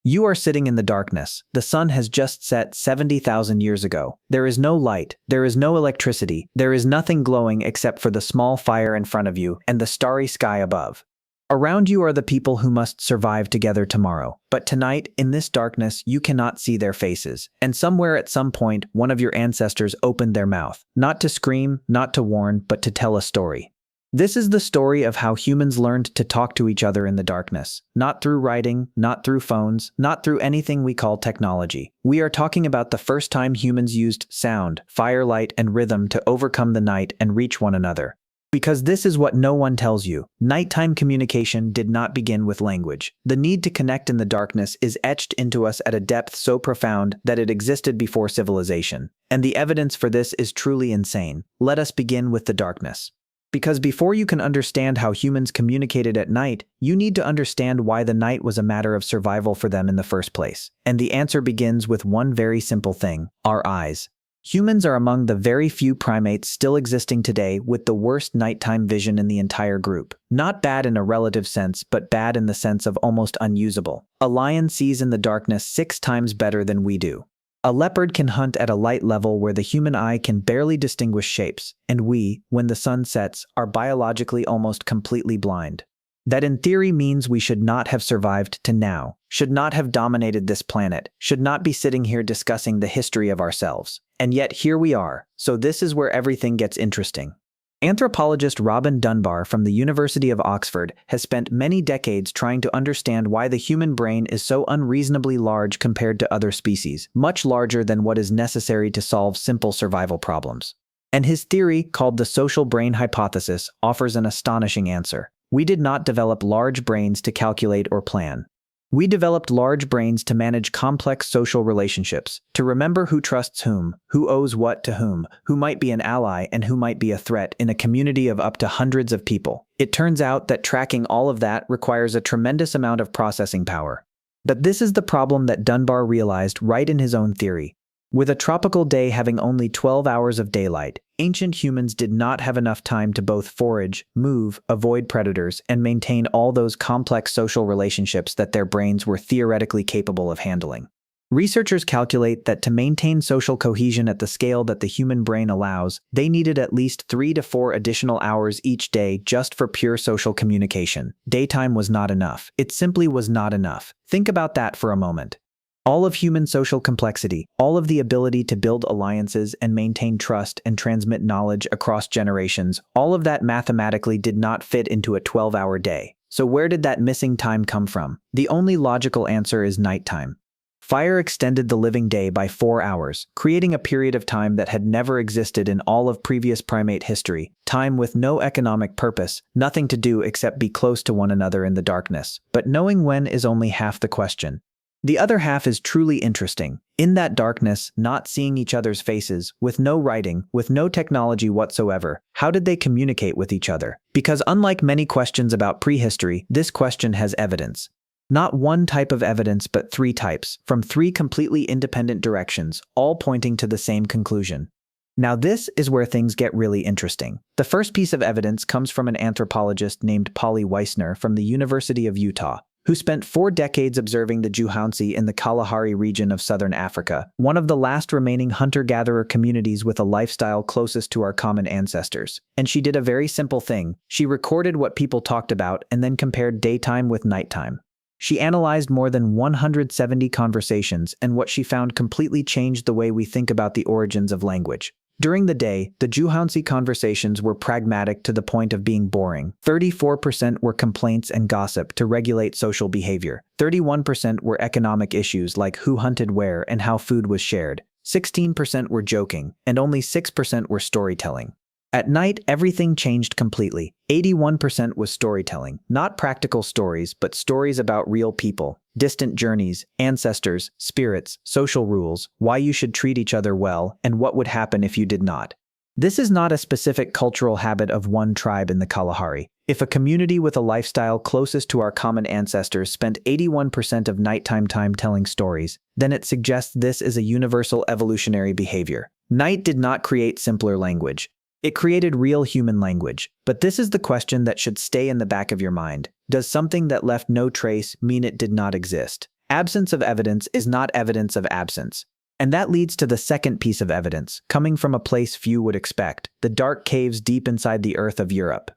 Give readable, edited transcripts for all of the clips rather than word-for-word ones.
You are sitting in the darkness. The sun has just set 70,000 years ago. There is no light, there is no electricity, there is nothing glowing except for the small fire in front of you and the starry sky above. Around you are the people who must survive together tomorrow. But tonight, in this darkness, you cannot see their faces. And somewhere at some point, one of your ancestors opened their mouth, not to scream, not to warn, but to tell a story. This is the story of how humans learned to talk to each other in the darkness. Not through writing, not through phones, not through anything we call technology. We are talking about the first time humans used sound, firelight, and rhythm to overcome the night and reach one another. Because this is what no one tells you. Nighttime communication did not begin with language. The need to connect in the darkness is etched into us at a depth so profound that it existed before civilization. And the evidence for this is truly insane. Let us begin with the darkness. Because before you can understand how humans communicated at night, you need to understand why the night was a matter of survival for them in the first place. And the answer begins with one very simple thing: our eyes. Humans are among the very few primates still existing today with the worst nighttime vision in the entire group. Not bad in a relative sense, but bad in the sense of almost unusable. A lion sees in the darkness 6 times better than we do. A leopard can hunt at a light level where the human eye can barely distinguish shapes, and we, when the sun sets, are biologically almost completely blind. That in theory means we should not have survived to now, should not have dominated this planet, should not be sitting here discussing the history of ourselves. And yet here we are, so this is where everything gets interesting. Anthropologist Robin Dunbar from the University of Oxford has spent many decades trying to understand why the human brain is so unreasonably large compared to other species, much larger than what is necessary to solve simple survival problems. And his theory, called the social brain hypothesis, offers an astonishing answer. We did not develop large brains to calculate or plan. We developed large brains to manage complex social relationships, to remember who trusts whom, who owes what to whom, who might be an ally and who might be a threat in a community of up to hundreds of people. It turns out that tracking all of that requires a tremendous amount of processing power. But this is the problem that Dunbar realized right in his own theory. With a tropical day having only 12 hours of daylight, ancient humans did not have enough time to both forage, move, avoid predators, and maintain all those complex social relationships that their brains were theoretically capable of handling. Researchers calculate that to maintain social cohesion at the scale that the human brain allows, they needed at least 3 to 4 additional hours each day just for pure social communication. Daytime was not enough. It simply was not enough. Think about that for a moment. All of human social complexity, all of the ability to build alliances and maintain trust and transmit knowledge across generations, all of that mathematically did not fit into a 12-hour day. So where did that missing time come from? The only logical answer is nighttime. Fire extended the living day by 4 hours, creating a period of time that had never existed in all of previous primate history, time with no economic purpose, nothing to do except be close to one another in the darkness. But knowing when is only half the question. The other half is truly interesting. In that darkness, not seeing each other's faces, with no writing, with no technology whatsoever, how did they communicate with each other? Because unlike many questions about prehistory, this question has evidence. Not one type of evidence, but 3 types, from 3 completely independent directions, all pointing to the same conclusion. Now this is where things get really interesting. The first piece of evidence comes from an anthropologist named Polly Weissner from the University of Utah, who spent 4 decades observing the Juhounsi in the Kalahari region of southern Africa, one of the last remaining hunter-gatherer communities with a lifestyle closest to our common ancestors. And she did a very simple thing. She recorded what people talked about and then compared daytime with nighttime. She analyzed more than 170 conversations, and what she found completely changed the way we think about the origins of language. During the day, the Juhounsi conversations were pragmatic to the point of being boring. 34% were complaints and gossip to regulate social behavior. 31% were economic issues like who hunted where and how food was shared. 16% were joking, and only 6% were storytelling. At night, everything changed completely. 81% was storytelling, not practical stories, but stories about real people, distant journeys, ancestors, spirits, social rules, why you should treat each other well, and what would happen if you did not. This is not a specific cultural habit of one tribe in the Kalahari. If a community with a lifestyle closest to our common ancestors spent 81% of nighttime time telling stories, then it suggests this is a universal evolutionary behavior. Night did not create simpler language. It created real human language. But this is the question that should stay in the back of your mind. Does something that left no trace mean it did not exist? Absence of evidence is not evidence of absence. And that leads to the second piece of evidence, coming from a place few would expect, the dark caves deep inside the earth of Europe.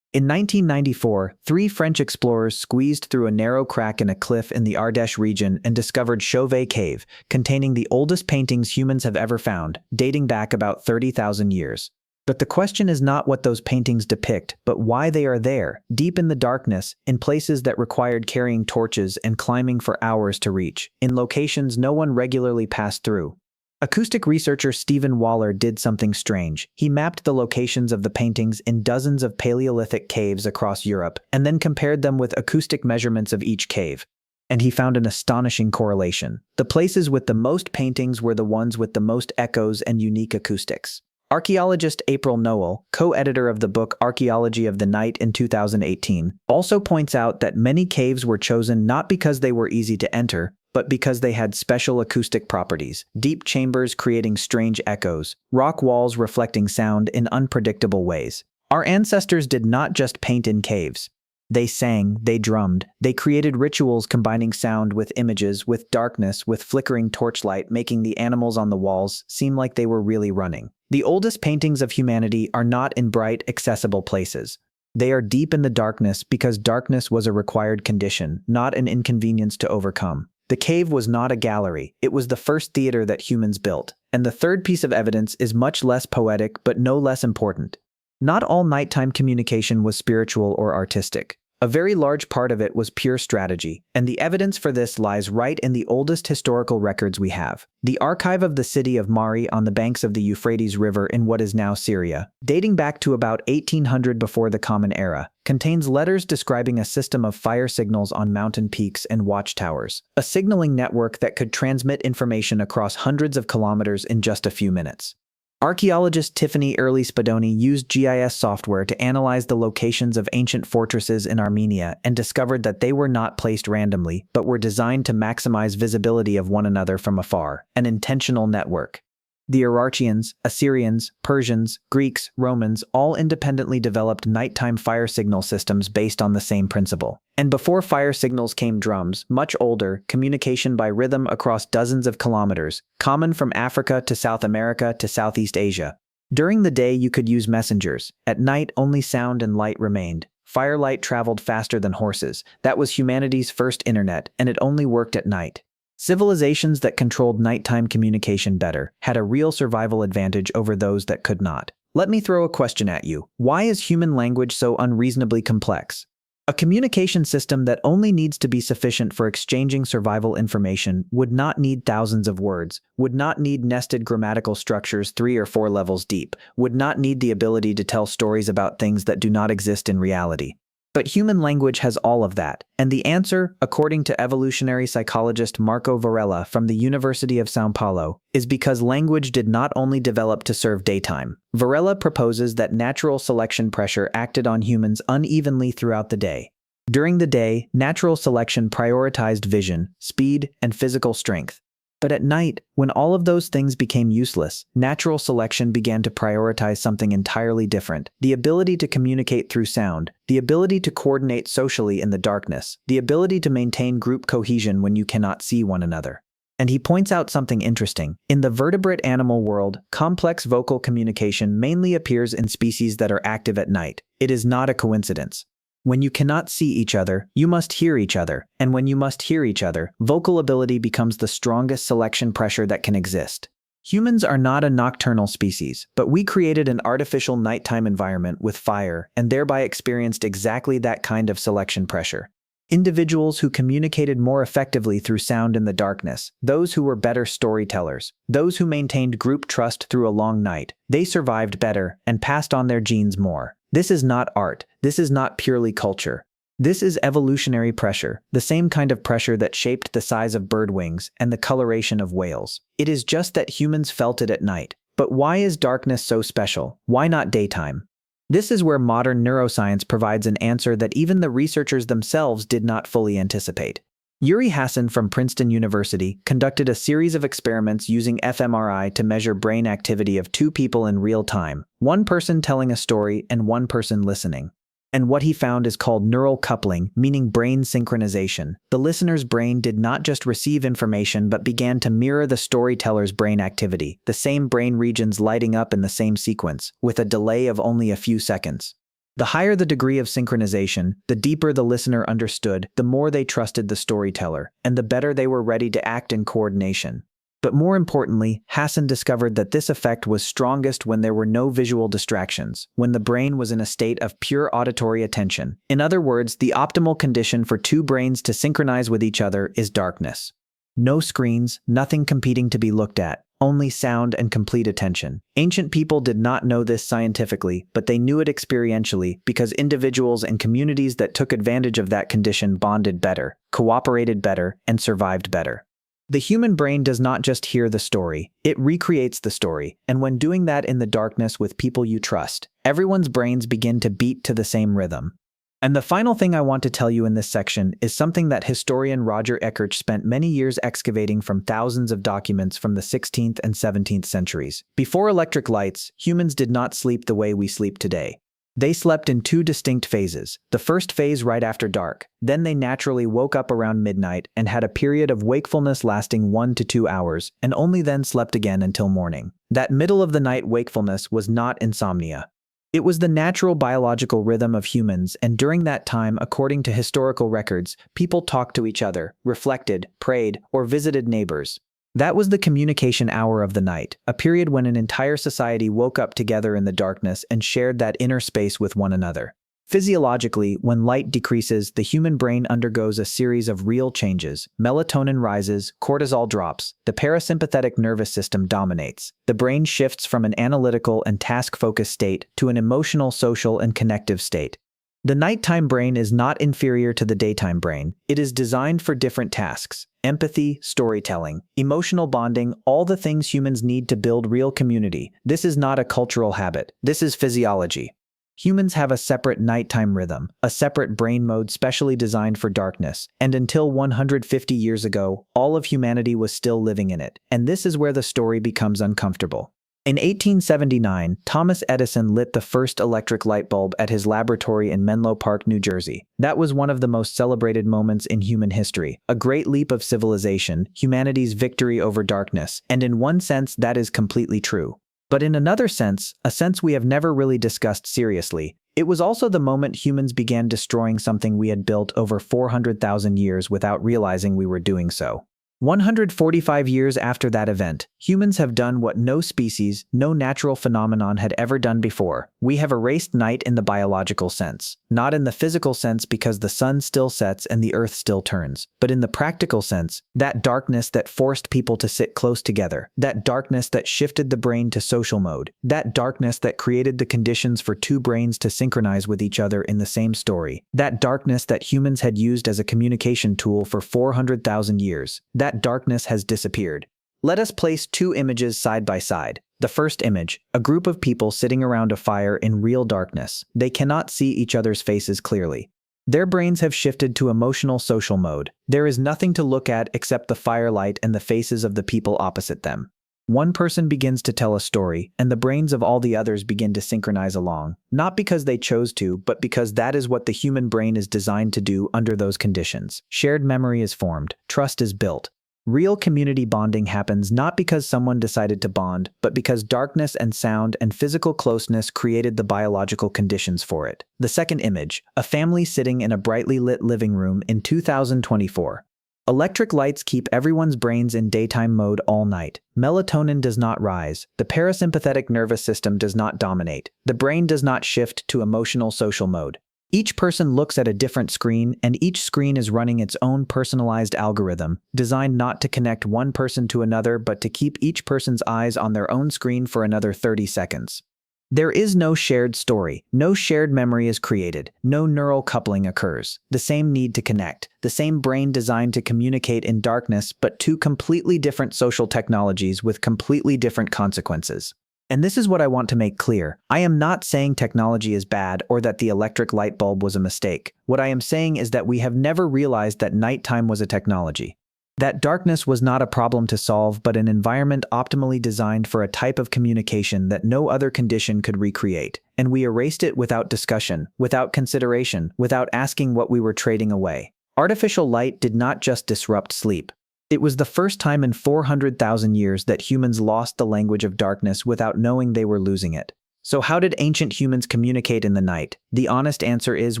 In 1994, 3 French explorers squeezed through a narrow crack in a cliff in the Ardèche region and discovered Chauvet Cave, containing the oldest paintings humans have ever found, dating back about 30,000 years. But the question is not what those paintings depict, but why they are there, deep in the darkness, in places that required carrying torches and climbing for hours to reach, in locations no one regularly passed through. Acoustic researcher Stephen Waller did something strange. He mapped the locations of the paintings in dozens of Paleolithic caves across Europe, and then compared them with acoustic measurements of each cave. And he found an astonishing correlation. The places with the most paintings were the ones with the most echoes and unique acoustics. Archaeologist April Noel, co-editor of the book Archaeology of the Night in 2018, also points out that many caves were chosen not because they were easy to enter, but because they had special acoustic properties, deep chambers creating strange echoes, rock walls reflecting sound in unpredictable ways. Our ancestors did not just paint in caves. They sang, they drummed, they created rituals combining sound with images, with darkness, with flickering torchlight, making the animals on the walls seem like they were really running. The oldest paintings of humanity are not in bright, accessible places. They are deep in the darkness because darkness was a required condition, not an inconvenience to overcome. The cave was not a gallery, it was the first theater that humans built. And the third piece of evidence is much less poetic but no less important. Not all nighttime communication was spiritual or artistic. A very large part of it was pure strategy, and the evidence for this lies right in the oldest historical records we have. The archive of the city of Mari on the banks of the Euphrates River in what is now Syria, dating back to about 1800 before the Common Era, contains letters describing a system of fire signals on mountain peaks and watchtowers, a signaling network that could transmit information across hundreds of kilometers in just a few minutes. Archaeologist Tiffany Early-Spadoni used GIS software to analyze the locations of ancient fortresses in Armenia and discovered that they were not placed randomly, but were designed to maximize visibility of one another from afar, an intentional network. The Urartians, Assyrians, Persians, Greeks, Romans all independently developed nighttime fire signal systems based on the same principle. And before fire signals came drums, much older, communication by rhythm across dozens of kilometers, common from Africa to South America to Southeast Asia. During the day you could use messengers. At night only sound and light remained. Firelight traveled faster than horses. That was humanity's first internet, and it only worked at night. Civilizations that controlled nighttime communication better had a real survival advantage over those that could not. Let me throw a question at you. Why is human language so unreasonably complex? A communication system that only needs to be sufficient for exchanging survival information would not need thousands of words, would not need nested grammatical structures 3 or 4 levels deep, would not need the ability to tell stories about things that do not exist in reality. But human language has all of that, and the answer, according to evolutionary psychologist Marco Varela from the University of São Paulo, is because language did not only develop to serve daytime. Varela proposes that natural selection pressure acted on humans unevenly throughout the day. During the day, natural selection prioritized vision, speed, and physical strength. But at night, when all of those things became useless, natural selection began to prioritize something entirely different: the ability to communicate through sound, the ability to coordinate socially in the darkness, the ability to maintain group cohesion when you cannot see one another. And he points out something interesting. In the vertebrate animal world, complex vocal communication mainly appears in species that are active at night. It is not a coincidence. When you cannot see each other, you must hear each other, and when you must hear each other, vocal ability becomes the strongest selection pressure that can exist. Humans are not a nocturnal species, but we created an artificial nighttime environment with fire and thereby experienced exactly that kind of selection pressure. Individuals who communicated more effectively through sound in the darkness, those who were better storytellers, those who maintained group trust through a long night, they survived better and passed on their genes more. This is not art. This is not purely culture. This is evolutionary pressure, the same kind of pressure that shaped the size of bird wings and the coloration of whales. It is just that humans felt it at night. But why is darkness so special? Why not daytime? This is where modern neuroscience provides an answer that even the researchers themselves did not fully anticipate. Yuri Hassan from Princeton University conducted a series of experiments using fMRI to measure brain activity of 2 people in real time, one person telling a story and one person listening. And what he found is called neural coupling, meaning brain synchronization. The listener's brain did not just receive information but began to mirror the storyteller's brain activity, the same brain regions lighting up in the same sequence, with a delay of only a few seconds. The higher the degree of synchronization, the deeper the listener understood, the more they trusted the storyteller, and the better they were ready to act in coordination. But more importantly, Hassan discovered that this effect was strongest when there were no visual distractions, when the brain was in a state of pure auditory attention. In other words, the optimal condition for two brains to synchronize with each other is darkness. No screens, nothing competing to be looked at, only sound and complete attention. Ancient people did not know this scientifically, but they knew it experientially because individuals and communities that took advantage of that condition bonded better, cooperated better, and survived better. The human brain does not just hear the story, it recreates the story, and when doing that in the darkness with people you trust, everyone's brains begin to beat to the same rhythm. And the final thing I want to tell you in this section is something that historian Roger Eckhart spent many years excavating from thousands of documents from the 16th and 17th centuries. Before electric lights, humans did not sleep the way we sleep today. They slept in two distinct phases. The first phase right after dark, then they naturally woke up around midnight and had a period of wakefulness lasting 1 to 2 hours, and only then slept again until morning. That middle of the night wakefulness was not insomnia. It was the natural biological rhythm of humans, and during that time, according to historical records, people talked to each other, reflected, prayed, or visited neighbors. That was the communication hour of the night, a period when an entire society woke up together in the darkness and shared that inner space with one another. Physiologically, when light decreases, the human brain undergoes a series of real changes. Melatonin rises, cortisol drops, the parasympathetic nervous system dominates. The brain shifts from an analytical and task-focused state to an emotional, social, and connective state. The nighttime brain is not inferior to the daytime brain. It is designed for different tasks: empathy, storytelling, emotional bonding, all the things humans need to build real community. This is not a cultural habit. This is physiology. Humans have a separate nighttime rhythm, a separate brain mode specially designed for darkness, and until 150 years ago, all of humanity was still living in it. And this is where the story becomes uncomfortable. In 1879, Thomas Edison lit the first electric light bulb at his laboratory in Menlo Park, New Jersey. That was one of the most celebrated moments in human history, a great leap of civilization, humanity's victory over darkness, and in one sense that is completely true. But in another sense, a sense we have never really discussed seriously, it was also the moment humans began destroying something we had built over 400,000 years without realizing we were doing so. 145 years after that event, humans have done what no species, no natural phenomenon had ever done before. We have erased night in the biological sense, not in the physical sense because the sun still sets and the earth still turns, but in the practical sense, that darkness that forced people to sit close together, that darkness that shifted the brain to social mode, that darkness that created the conditions for two brains to synchronize with each other in the same story, that darkness that humans had used as a communication tool for 400,000 years, that darkness has disappeared. Let us place two images side by side. The first image, a group of people sitting around a fire in real darkness. They cannot see each other's faces clearly. Their brains have shifted to emotional social mode. There is nothing to look at except the firelight and the faces of the people opposite them. One person begins to tell a story, and the brains of all the others begin to synchronize along, not because they chose to, but because that is what the human brain is designed to do under those conditions. Shared memory is formed, trust is built. Real community bonding happens not because someone decided to bond, but because darkness and sound and physical closeness created the biological conditions for it. The second image, a family sitting in a brightly lit living room in 2024. Electric lights keep everyone's brains in daytime mode all night. Melatonin does not rise. The parasympathetic nervous system does not dominate. The brain does not shift to emotional social mode. Each person looks at a different screen, and each screen is running its own personalized algorithm, designed not to connect one person to another but to keep each person's eyes on their own screen for another 30 seconds. There is no shared story, no shared memory is created, no neural coupling occurs, the same need to connect, the same brain designed to communicate in darkness, but two completely different social technologies with completely different consequences. And this is what I want to make clear. I am not saying technology is bad or that the electric light bulb was a mistake. What I am saying is that we have never realized that nighttime was a technology. That darkness was not a problem to solve but an environment optimally designed for a type of communication that no other condition could recreate, and we erased it without discussion, without consideration, without asking what we were trading away. Artificial light did not just disrupt sleep. It was the first time in 400,000 years that humans lost the language of darkness without knowing they were losing it. So how did ancient humans communicate in the night? The honest answer is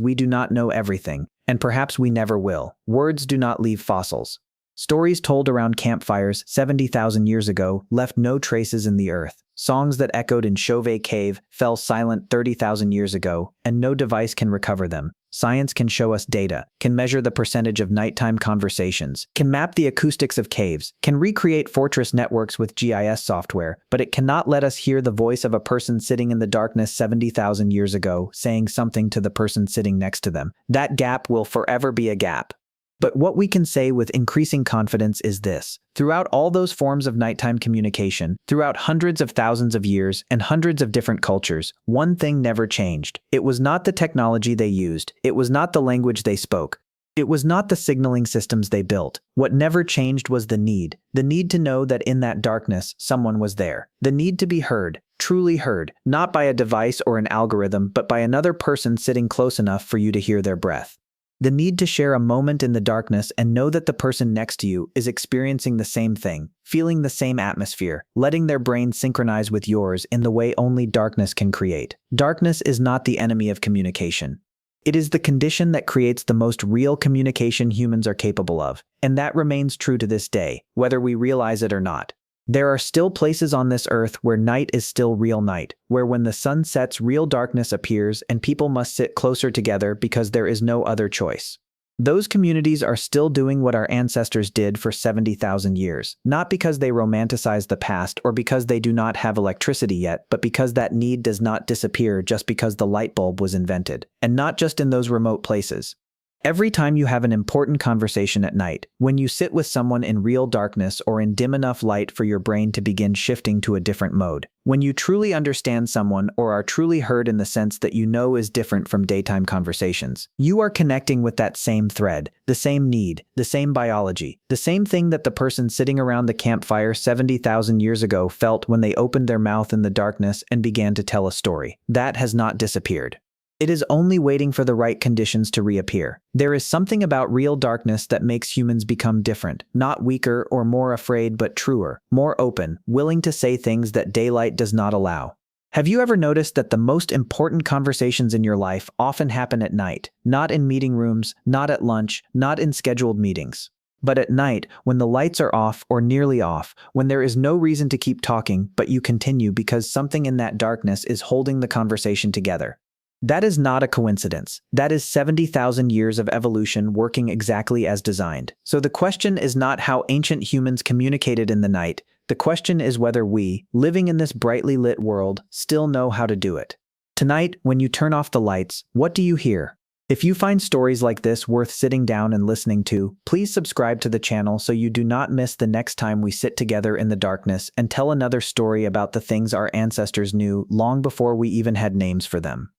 we do not know everything, and perhaps we never will. Words do not leave fossils. Stories told around campfires 70,000 years ago left no traces in the earth. Songs that echoed in Chauvet Cave fell silent 30,000 years ago, and no device can recover them. Science can show us data, can measure the percentage of nighttime conversations, can map the acoustics of caves, can recreate fortress networks with GIS software, but it cannot let us hear the voice of a person sitting in the darkness 70,000 years ago saying something to the person sitting next to them. That gap will forever be a gap. But what we can say with increasing confidence is this. Throughout all those forms of nighttime communication, throughout hundreds of thousands of years and hundreds of different cultures, one thing never changed. It was not the technology they used. It was not the language they spoke. It was not the signaling systems they built. What never changed was the need to know that in that darkness, someone was there. The need to be heard, truly heard, not by a device or an algorithm, but by another person sitting close enough for you to hear their breath. The need to share a moment in the darkness and know that the person next to you is experiencing the same thing, feeling the same atmosphere, letting their brain synchronize with yours in the way only darkness can create. Darkness is not the enemy of communication. It is the condition that creates the most real communication humans are capable of, and that remains true to this day, whether we realize it or not. There are still places on this earth where night is still real night, where when the sun sets real darkness appears and people must sit closer together because there is no other choice. Those communities are still doing what our ancestors did for 70,000 years, not because they romanticize the past or because they do not have electricity yet, but because that need does not disappear just because the light bulb was invented, and not just in those remote places. Every time you have an important conversation at night, when you sit with someone in real darkness or in dim enough light for your brain to begin shifting to a different mode, when you truly understand someone or are truly heard in the sense that you know is different from daytime conversations, you are connecting with that same thread, the same need, the same biology, the same thing that the person sitting around the campfire 70,000 years ago felt when they opened their mouth in the darkness and began to tell a story. That has not disappeared. It is only waiting for the right conditions to reappear. There is something about real darkness that makes humans become different, not weaker or more afraid but truer, more open, willing to say things that daylight does not allow. Have you ever noticed that the most important conversations in your life often happen at night, not in meeting rooms, not at lunch, not in scheduled meetings? But at night, when the lights are off or nearly off, when there is no reason to keep talking, but you continue because something in that darkness is holding the conversation together. That is not a coincidence. That is 70,000 years of evolution working exactly as designed. So the question is not how ancient humans communicated in the night. The question is whether we, living in this brightly lit world, still know how to do it. Tonight, when you turn off the lights, what do you hear? If you find stories like this worth sitting down and listening to, please subscribe to the channel so you do not miss the next time we sit together in the darkness and tell another story about the things our ancestors knew long before we even had names for them.